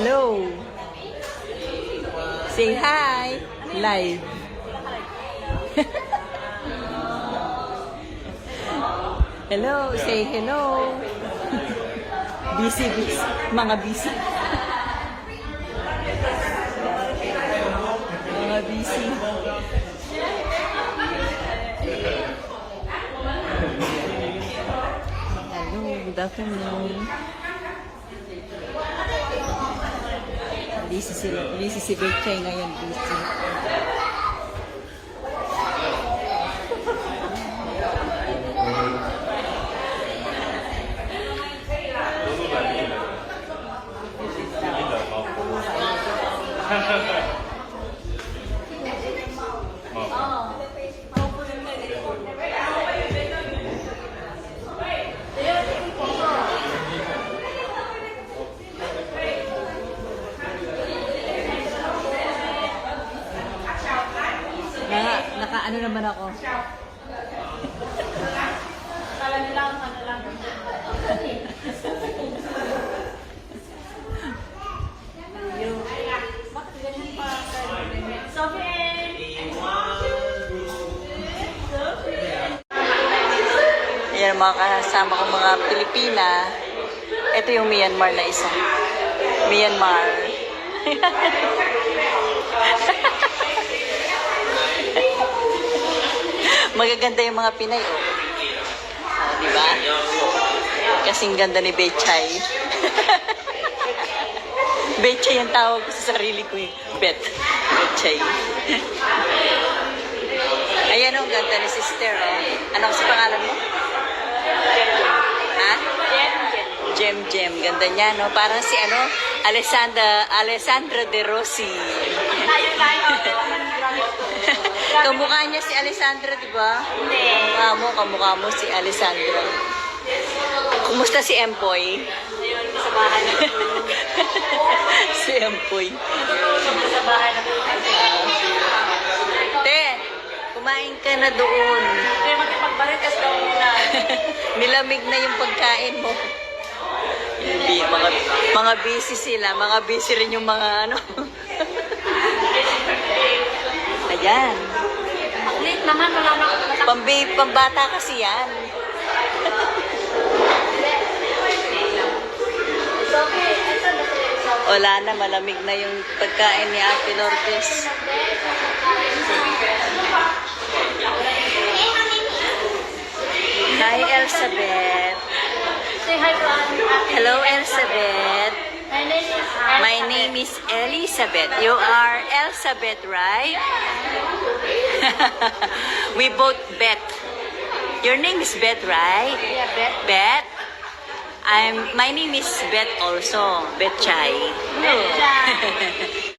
Hello. Say hi. Live. Hello. Say hello. Busy, busy. Mga busy. Mga busy. Hello. Good afternoon. Busy si Betchay ngayon, busy. Naka-ano naman ako. Kala nila ang ano lang. Bakit ganyan pa? Sophie! Ayan mga kasama ko mga Pilipina. Ito yung Myanmar na isa. Myanmar. Magaganda yung mga Pinay, oh. Diba? Kasing ganda ni Betchay. Betchay ang tawag ko sa sarili ko, eh. Betchay. Ayan, oh, ganda ni sister, oh. Ano kasi pangalan mo? Ha? Jem. Ganda niya, no? Parang si, ano, Alessandra De Rossi. Kamukha niya si Alessandra, di ba? Hindi. Kamukha mo si Alessandra. Kumusta si Empoy? Ayun, sa bahay na Si Empoy. sa bahay na Te, kumain ka na doon. Kaya makipagbarikas daw muna. Nilamig na yung pagkain mo. Hindi, mga busy sila. Mga busy rin yung mga ano. Ayan. Late naman, wala na. Pambata kasi yan. Wala na, malamig na yung pagkain ni Ate Lourdes. Hi, Elizabeth. Say hi to Ate. Hello, Elizabeth. My name is My name is Elizabeth. You are Elizabeth, right? We both Bet. Your name is Bet, right? Yeah, Bet. Bet. My name is Bet also. Betchay. Betchay.